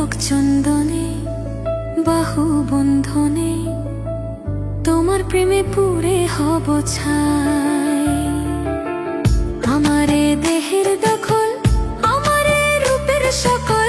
ত্বক চন্দনে বাহু বন্ধনে তোমার প্রেমে পুরে হব ছাই। আমারে দেহের দখল, আমারে রূপের সকল